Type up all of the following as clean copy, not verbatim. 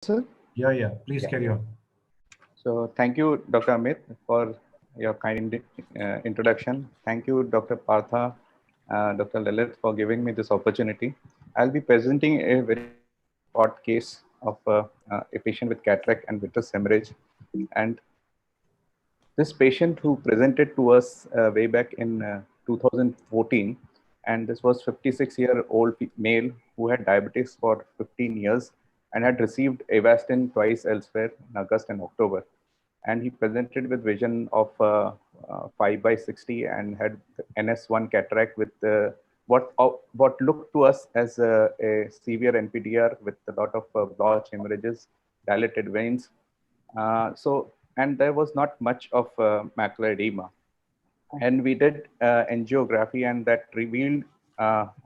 Sir? Yeah. Please Yeah. carry on. So thank you, Dr. Amit, for your kind introduction. Thank you, Dr. Partha, Dr. Lalit, for giving me this opportunity. I'll be presenting a very short case of a patient with cataract and vitreous hemorrhage. And this patient who presented to us way back in 2014, and this was 56-year-old male who had diabetes for 15 years and had received Avastin twice elsewhere in August and October. And he presented with vision of 5 by 60 and had NS1 cataract with what looked to us as a severe NPDR with a lot of blotch hemorrhages, dilated veins. And there was not much of macular edema. And we did angiography, and that revealed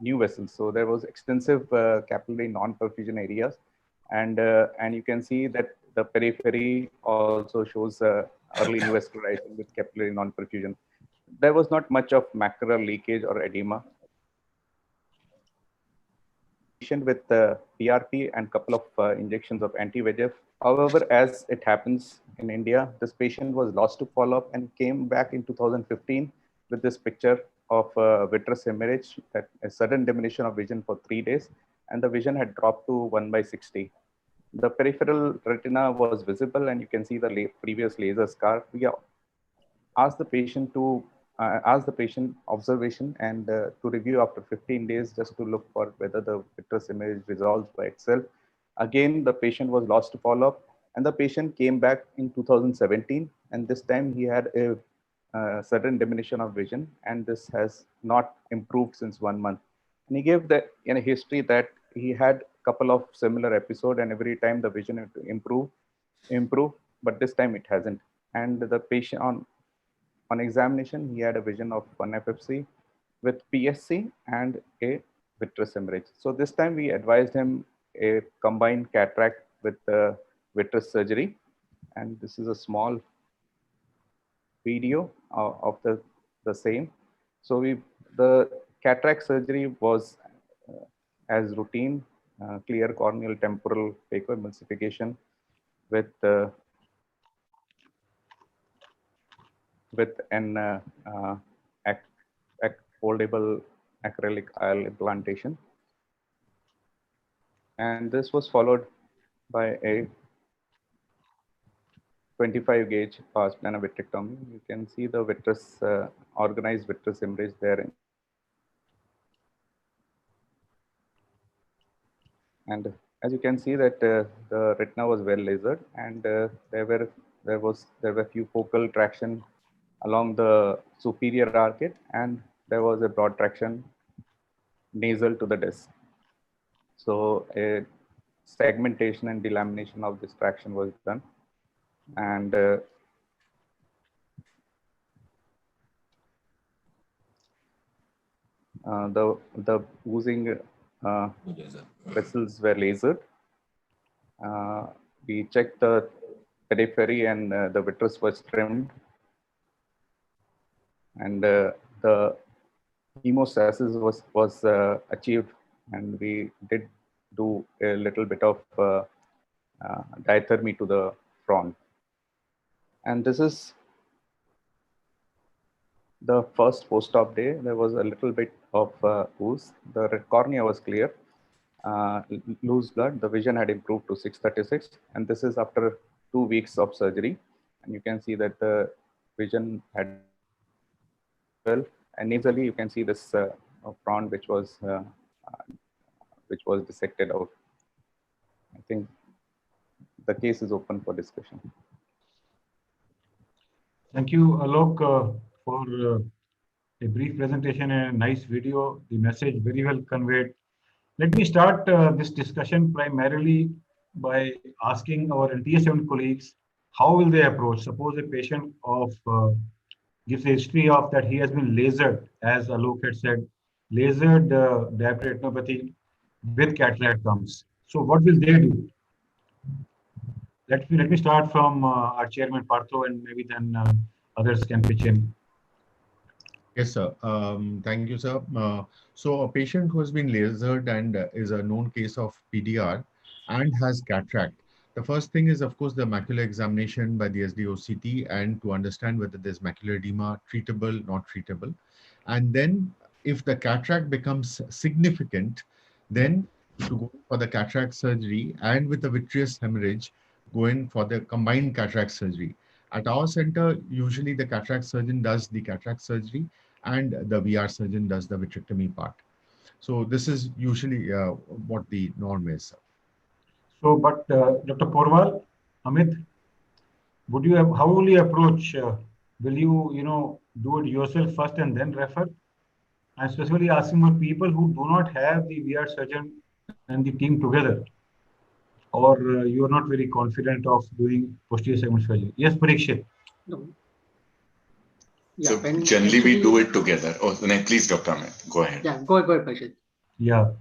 new vessels. So there was extensive capillary non-perfusion areas, and you can see that the periphery also shows early neovascularization with capillary non-perfusion. There was not much of macular leakage or edema. Patient with PRP and couple of injections of anti-VEGF. However, as it happens in India, this patient was lost to follow-up and came back in 2015 with this picture of vitreous hemorrhage, that a sudden diminution of vision for 3 days, and the vision had dropped to 1 by 60. The peripheral retina was visible, and you can see the previous laser scar. We asked the patient to ask the patient observation and to review after 15 days just to look for whether the vitreous image resolves by itself. Again, the patient was lost to follow-up, and the patient came back in 2017, and this time he had a sudden diminution of vision, and this has not improved since 1 month. And he gave the in a history that he had a couple of similar episodes, and every time the vision had to improve, but this time it hasn't. And the patient on examination, he had a vision of 1 FFC with PSC and a vitreous hemorrhage. So this time we advised him a combined cataract with vitreous surgery. And this is a small video of the same. So the cataract surgery was as routine, clear corneal temporal phacoemulsification with an foldable acrylic IOL implantation. And this was followed by a 25 gauge pars plana vitrectomy. You can see the vitreous, organized vitreous hemorrhage there. And as you can see that the retina was well lasered, and there were few focal traction along the superior arcade, and there was a broad traction nasal to the disc. So a segmentation and delamination of this traction was done, and the oozing vessels were lasered. We checked the periphery, and the vitreous was trimmed, and the hemostasis was achieved, and we did do a little bit of diathermy to the front. And this is the first post-op day. There was a little bit of ooze. The cornea was clear, loose blood. The vision had improved to 636, and this is after 2 weeks of surgery. And you can see that the vision had well, and nasally you can see this front which was dissected out. I think the case is open for discussion. Thank you, Alok, for a brief presentation and a nice video. The message very well conveyed. Let me start this discussion primarily by asking our LTS7 colleagues, how will they approach? Suppose a patient gives a history of that he has been lasered, as Alok had said, lasered diabetic retinopathy with cataract comes. So what will they do? Let me start from our chairman Partho, and maybe then others can pitch in. Yes, sir. Thank you, sir. So a patient who has been lasered and is a known case of PDR and has cataract. The first thing is, of course, the macular examination by the SDOCT and to understand whether there's macular edema, treatable, not treatable. And then if the cataract becomes significant, then to go for the cataract surgery, and with the vitreous hemorrhage, go in for the combined cataract surgery. At our center, usually the cataract surgeon does the cataract surgery and the VR surgeon does the vitrectomy part. So this is usually what the norm is. So, but Dr. Porwal, Amit, would you have, how will you approach? Will you, do it yourself first and then refer? I'm specifically asking for people who do not have the VR surgeon and the team together, or you are not very confident of doing posterior segment surgery. Yes, Parikshit. No. Yeah, So generally we do it together. Oh, no, please, Dr. Amit, go ahead. Yeah, go ahead, Parikshit. Yeah.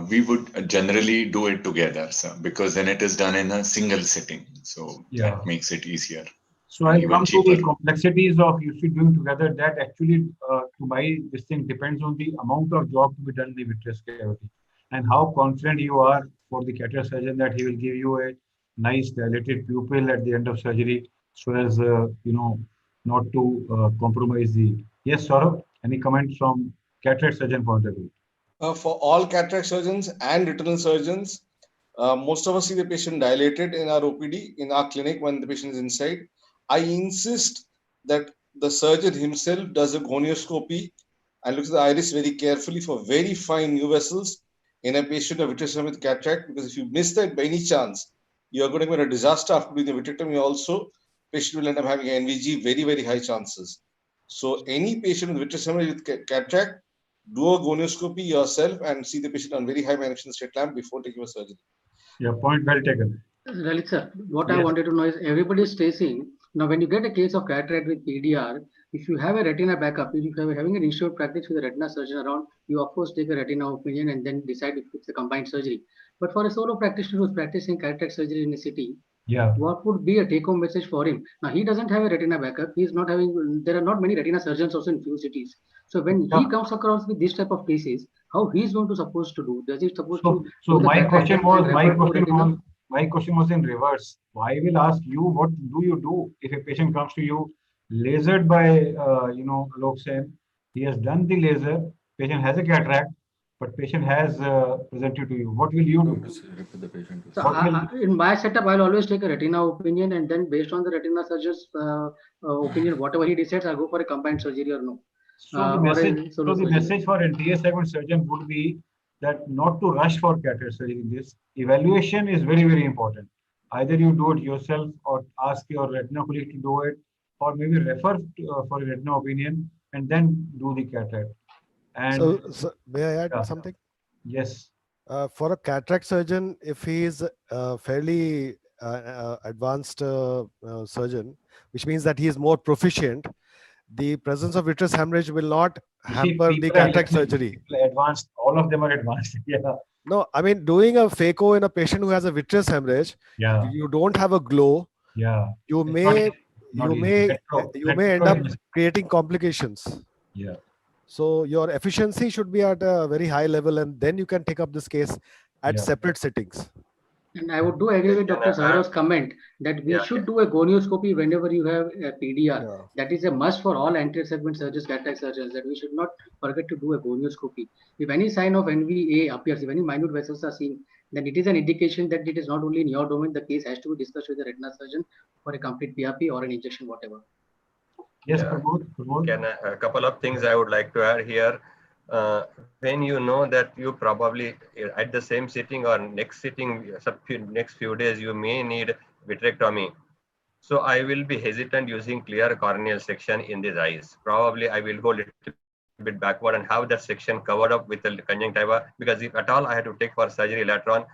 We would generally do it together, sir, because then it is done in a single sitting. So that makes it easier. So I'll Even come to cheaper. the complexities of usually doing together. That actually, to my this thing depends on the amount of job to be done in the vitreous cavity and how confident you are for the cataract surgeon that he will give you a nice dilated pupil at the end of surgery, so as not to compromise the. Yes, Saurabh, any comments from cataract surgeon point of view? For all cataract surgeons and retinal surgeons, most of us see the patient dilated in our OPD, in our clinic when the patient is inside. I insist that the surgeon himself does a gonioscopy and looks at the iris very carefully for very fine new vessels in a patient of vitrectomy with cataract, because if you miss that by any chance, you are going to get a disaster after doing the vitrectomy also. Patient will end up having NVG, very, very high chances. So any patient with vitrectomy with cataract, do a gonioscopy yourself and see the patient on very high magnification slit lamp before taking a surgery. Yeah, point well taken. Lalit sir, what I Yes. wanted to know is everybody is stressing. Now, when you get a case of cataract with PDR, if you have a retina backup, if you are having an institute practice with a retina surgeon around, you of course take a retina opinion and then decide if it's a combined surgery. But for a solo practitioner who's practicing cataract surgery in a city, Yeah. what would be a take-home message for him? Now, he doesn't have a retina backup. He's not having. There are not many retina surgeons also in few cities. So when he comes across with this type of cases, how he's going to supposed to do? Does he supposed to? So do the my cataract question and was, refer to retina? my question was in reverse. I will ask you, what do you do if a patient comes to you lasered by, Alok Sen? He has done the laser, patient has a cataract, but patient has presented to you. What will you do? So in my setup, I'll always take a retina opinion, and then based on the retina surgeon's opinion, whatever he decides, I'll go for a combined surgery or no. So the message for anterior segment surgeon would be that not to rush for cataract surgery in this. Evaluation is very, very important. Either you do it yourself or ask your retina colleague to do it, or maybe refer for a retina opinion and then do the cataract. And so may I add something? Yes. For a cataract surgeon, if he is fairly advanced surgeon, which means that he is more proficient, the presence of vitreous hemorrhage will not hamper the cataract surgery. Advanced, all of them are advanced. Yeah. No, I mean, doing a phaco in a patient who has a vitreous hemorrhage, you don't have a glow. Yeah. You may end up creating complications. Yeah. So your efficiency should be at a very high level, and then you can take up this case at separate sittings. And I would do agree with Dr. Saurav's comment that we should do a gonioscopy whenever you have a PDR. Yeah. That is a must for all anterior segment surgeons, cataract surgeons, that we should not forget to do a gonioscopy. If any sign of NVA appears, if any minute vessels are seen, then it is an indication that it is not only in your domain, the case has to be discussed with the retina surgeon for a complete PRP or an injection, whatever. Yes, a couple of things I would like to add here. When you know that you probably at the same sitting or next sitting, next few days, you may need vitrectomy. So I will be hesitant using clear corneal section in these eyes. Probably I will go a little bit backward and have that section covered up with the conjunctiva, because if at all I had to take for surgery later on,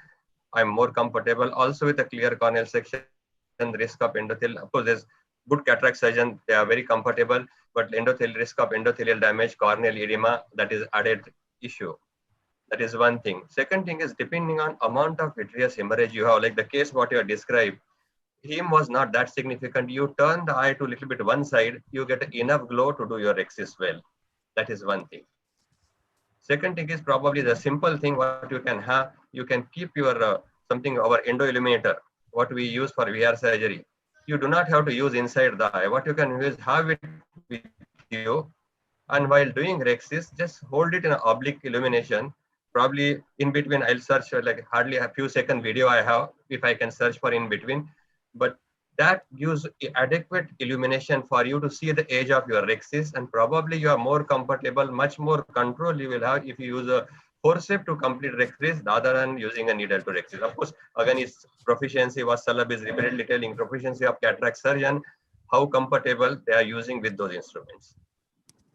I'm more comfortable. Also with a clear corneal section and risk of endothelial, of course, there's good cataract surgeon, they are very comfortable, but endothelial risk of endothelial damage, corneal edema, that is added issue. That is one thing. Second thing is, depending on amount of vitreous hemorrhage you have, like the case what you have described, him was not that significant. You turn the eye to a little bit one side, you get enough glow to do your axis well. That is one thing. Second thing is probably the simple thing what you can have, you can keep your our endo illuminator what we use for VR surgery. You do not have to use inside the eye. What you can use, have it with you, and while doing Rexis, just hold it in an oblique illumination. Probably in between, I'll search like hardly a few second video I have, if I can search for in between. But that gives adequate illumination for you to see the edge of your Rexis, and probably you are more comfortable, much more control you will have if you use a forceps to complete Rexis rather than using a needle to Rexis. Of course, again, its proficiency, what Salab is repeatedly telling, proficiency of cataract surgeon, how comfortable they are using with those instruments.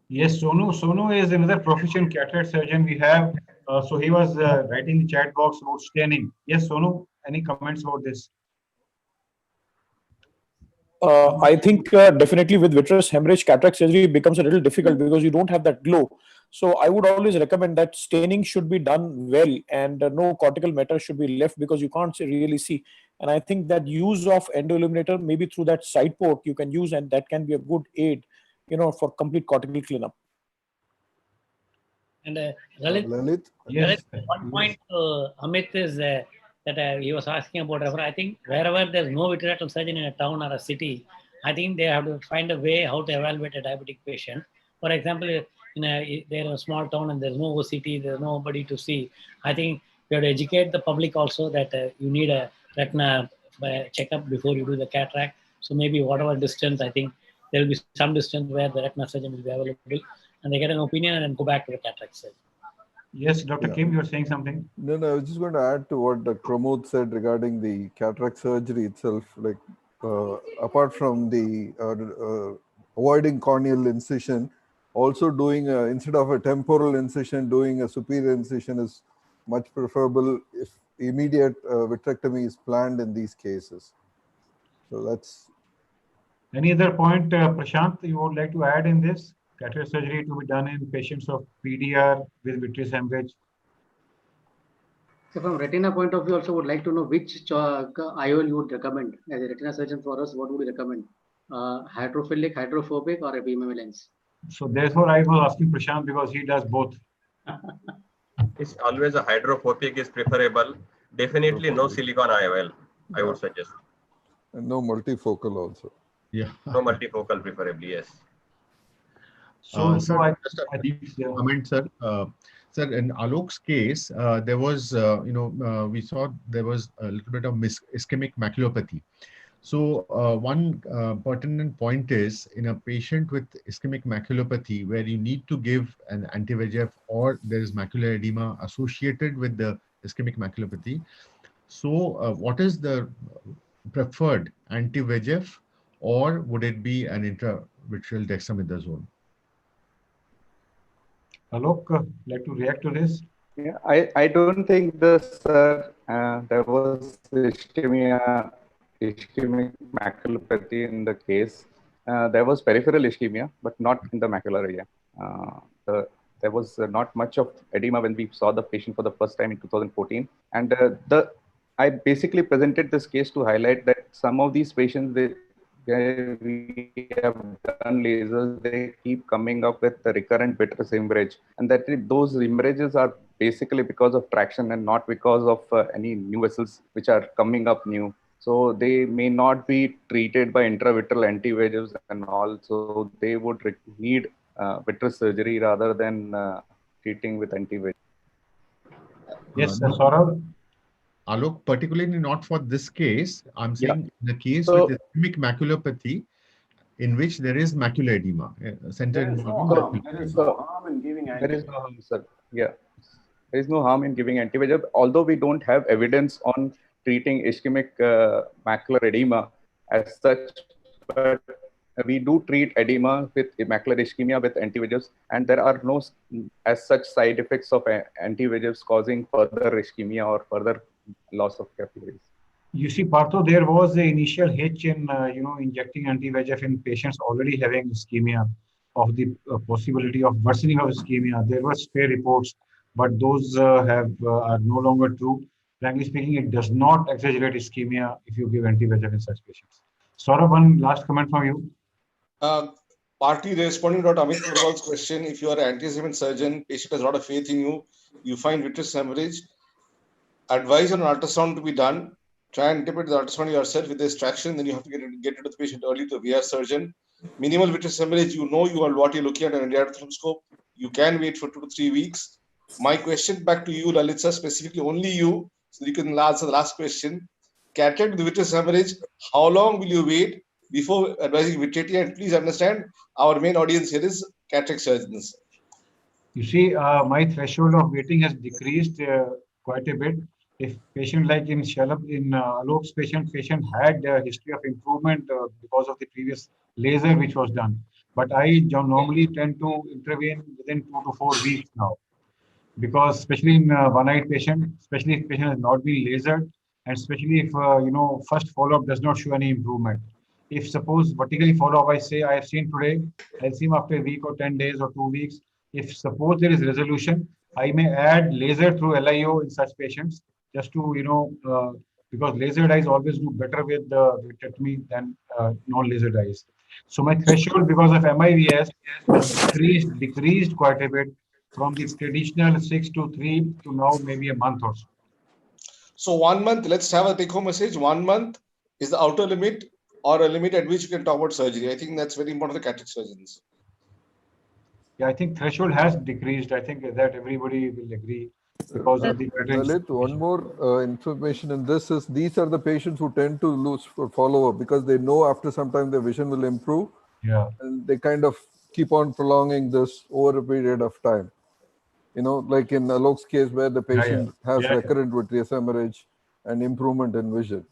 Yes, Sonu is another proficient cataract surgeon we have. So he was writing the chat box about staining. Yes, Sonu, any comments about this? I think definitely with vitreous hemorrhage, cataract surgery becomes a little difficult because you don't have that glow. So I would always recommend that staining should be done well, and no cortical matter should be left because you can't really see. And I think that use of endoilluminator, maybe through that side port you can use, and that can be a good aid, for complete cortical cleanup. And Lalit, yes, one point Amit is that he was asking about referral. I think wherever there's no vitreoretinal surgeon in a town or a city, I think they have to find a way how to evaluate a diabetic patient. For example, they're in a small town and there's no OCT, there's nobody to see. I think you have to educate the public also that you need a retina checkup before you do the cataract. So maybe whatever distance, I think there will be some distance where the retina surgeon will be available and they get an opinion and then go back to the cataract surgeon. Yes, Dr. Kim, you're saying something? No, I was just going to add to what Dr. Pramod said regarding the cataract surgery itself. Like, apart from the avoiding corneal incision, also doing instead of a temporal incision, doing a superior incision is much preferable if immediate vitrectomy is planned in these cases. So that's. Any other point, Prashant, you would like to add in this? Cataract surgery to be done in patients of PDR with vitreous hemorrhage. So from retina point of view, also would like to know which IOL you would recommend. As a retina surgeon for us, what would you recommend? Hydrophilic, hydrophobic, or a BMM lens? So therefore, I was asking Prashant because he does both. It's always a hydrophobic is preferable. Definitely no silicon IOL, I would suggest. And no multifocal also. Yeah. No multifocal preferably, yes. So, sir, I just a brief comment, sir. Sir, in Alok's case, there was, we saw there was a little bit of ischemic maculopathy. So one pertinent point is in a patient with ischemic maculopathy where you need to give an anti-VEGF or there is macular edema associated with the ischemic maculopathy. So what is the preferred anti-VEGF, or would it be an intravitreal dexamethasone? Alok, like to react to this? Yeah, I don't think there was ischemic maculopathy in the case. There was peripheral ischemia, but not in the macular area. There was not much of edema when we saw the patient for the first time in 2014. And I basically presented this case to highlight that some of these patients, we have done lasers, they keep coming up with the recurrent vitreous hemorrhage, and that those hemorrhages are basically because of traction and not because of any new vessels which are coming up new. So they may not be treated by intravitreal anti-VEGFs and all. So they would need vitreous surgery rather than treating with anti-VEGF. Yes, Saurabh. Alok, particularly not for this case. I'm saying the case with ischemic maculopathy, in which there is macular edema. There is no harm in giving anti-VEGF. There is no harm, sir. Yeah, there is no harm in giving anti-VEGF, although we don't have evidence on treating ischemic macular edema as such, but we do treat edema with macular ischemia with anti-VEGFs, and there are no as such side effects of anti-VEGFs causing further ischemia or further loss of capillaries. You see, Partho, there was the initial hitch in injecting anti-VEGF in patients already having ischemia, of the possibility of worsening of ischemia. There were stray reports, but those are no longer true. Frankly speaking, it does not exaggerate ischemia if you give anti-VEGF in such patients. Saurabh, one last comment from you. Partly responding to Amit Purwal's question, if you are an anti-segment surgeon, patient has a lot of faith in you, you find vitreous hemorrhage, advise an ultrasound to be done, try and interpret the ultrasound yourself with the extraction. Then you have to get rid of the patient early to a VR surgeon. Minimal vitreous hemorrhage, you know what you're looking at an endoscope. You can wait for 2 to 3 weeks. My question back to you, Lalit sir, specifically only you, so you can answer the last question. Cataract with vitreous hemorrhage, how long will you wait before advising vitrectomy? And please understand, our main audience here is cataract surgeons. You see, my threshold of waiting has decreased quite a bit. If patient like in Alok's patient had a history of improvement because of the previous laser which was done. But I normally tend to intervene within 2 to 4 weeks now. Because especially in one-eyed patient, especially if patient has not been lasered, and especially if first follow-up does not show any improvement. If suppose vertically follow-up, I have seen today, I'll see him after a week or 10 days or 2 weeks. If suppose there is resolution, I may add laser through LIO in such patients, just to because laser dyes always do better with the vitrectomy than non-laser dyes. So my threshold because of MIVS has decreased quite a bit from the traditional 6 to 3 to now maybe a month or so. So 1 month, let's have a take-home message. 1 month is the outer limit or a limit at which you can talk about surgery. I think that's very important for cataract surgeons. Yeah, I think threshold has decreased. I think that everybody will agree because of the Lalit, one more information in this is these are the patients who tend to lose for follow-up because they know after some time their vision will improve. Yeah. And they kind of keep on prolonging this over a period of time. Like in Alok's case where the patient has recurrent vitreous hemorrhage and improvement in vision.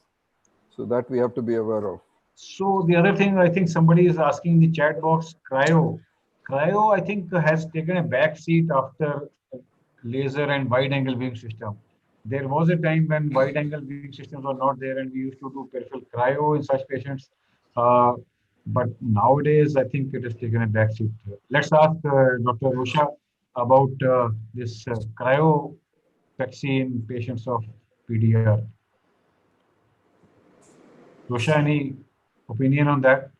So that we have to be aware of. So the other thing I think somebody is asking in the chat box, cryo. Cryo, I think, has taken a back seat after laser and wide-angle viewing system. There was a time when wide-angle viewing systems were not there and we used to do peripheral cryo in such patients. But nowadays, I think it has taken a back seat. Let's ask Dr. Usha about this cryo vaccine patients of PDR. Usha, any opinion on that?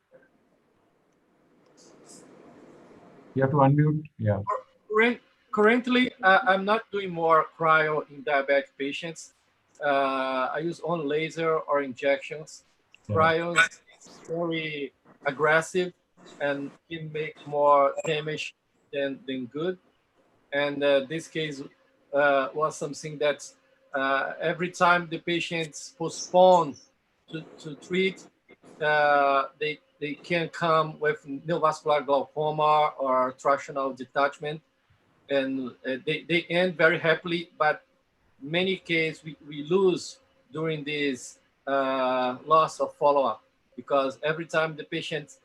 You have to unmute. Yeah. Currently, I'm not doing more cryo in diabetic patients. I use only laser or injections. Cryo is very aggressive and can make more damage than good. And this case was something that every time the patients postpone to treat, they can come with neovascular glaucoma or tractional detachment, and they end very happily, but many cases we lose during this loss of follow-up, because every time the patients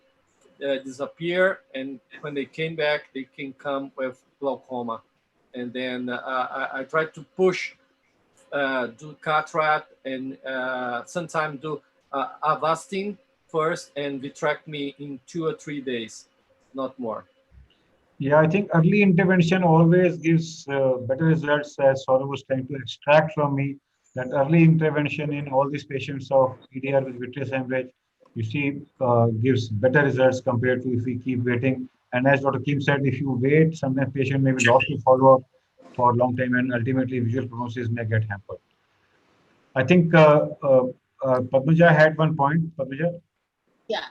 disappear, and when they came back, they can come with glaucoma. And then I try to push, do cataract, and sometimes do Avastin first and vitrectomy in 2 or 3 days, not more. Yeah, I think early intervention always gives better results, as Saurav was trying to extract from me, that early intervention in all these patients of PDR with vitreous hemorrhage, you see, gives better results compared to if we keep waiting. And as Dr. Kim said, if you wait, sometimes patient may be lost to follow-up for a long time, and ultimately visual prognosis may get hampered. I think Padmaja had one point. Padmaja? Yeah,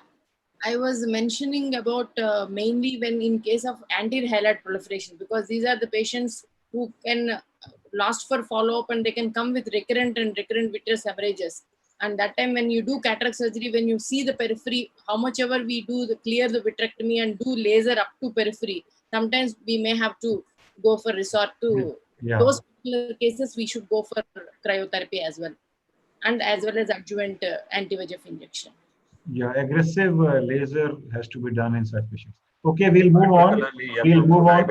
I was mentioning about mainly when in case of anterior halide proliferation, because these are the patients who can last for follow-up and they can come with recurrent vitreous hemorrhages. And that time when you do cataract surgery, when you see the periphery, how much ever we do clear the vitrectomy and do laser up to periphery, sometimes we may have to go for resort to those particular cases. We should go for cryotherapy as well, and as well as adjuvant anti-VEGF injection. Yeah, aggressive laser has to be done in such patients. Okay, we'll move on. We'll move on.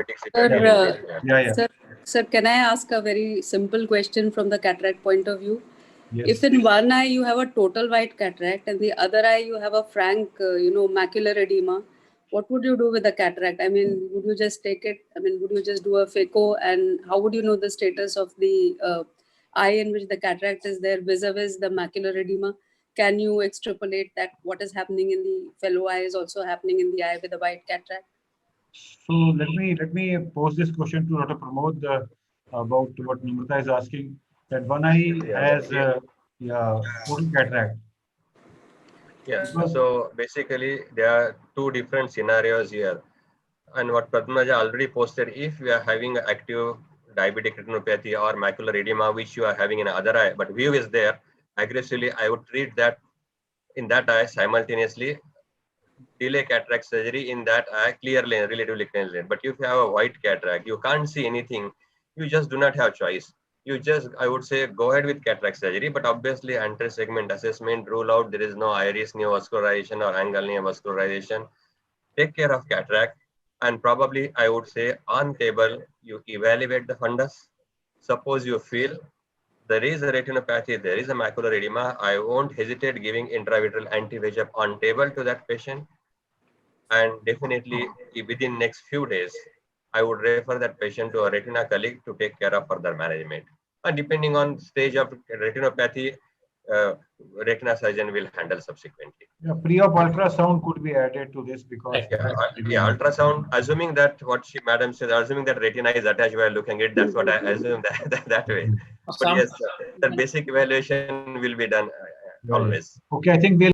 Sir, can I ask a very simple question from the cataract point of view? Yes. If in one eye you have a total white cataract and the other eye you have a frank, macular edema, what would you do with the cataract? I mean, would you just take it? I mean, would you just do a phaco? And how would you know the status of the eye in which the cataract is there vis-a-vis the macular edema? Can you extrapolate that what is happening in the fellow eye is also happening in the eye with the white cataract? So let me pose this question to Dr. Pramod about what Namrata is asking. That one eye has Yeah, total cataract. Yeah, so basically there are two different scenarios here. And what Padmaja already posted, if we are having active diabetic retinopathy or macular edema, which you are having in other eye, but view is there, aggressively, I would treat that in that eye simultaneously, delay cataract surgery in that eye clearly, relatively clearly. But if you have a white cataract, you can't see anything, you just do not have choice. You just, I would say, go ahead with cataract surgery, but obviously anterior segment assessment, rule out there is no iris neovascularization or angle neovascularization. Take care of cataract, and probably I would say on table, you evaluate the fundus. Suppose you feel there is a retinopathy, there is a macular edema, I won't hesitate giving intravitreal anti-VEGF on table to that patient. And definitely within next few days, I would refer that patient to a retina colleague to take care of further management. And depending on stage of retinopathy, retina surgeon will handle subsequently. Yeah, pre-op ultrasound could be added to this because yeah, ultrasound, assuming that what madam said, assuming that retina is attached while looking at it, that's what I assume that way. But yes, the basic evaluation will be done always. Okay, I think we'll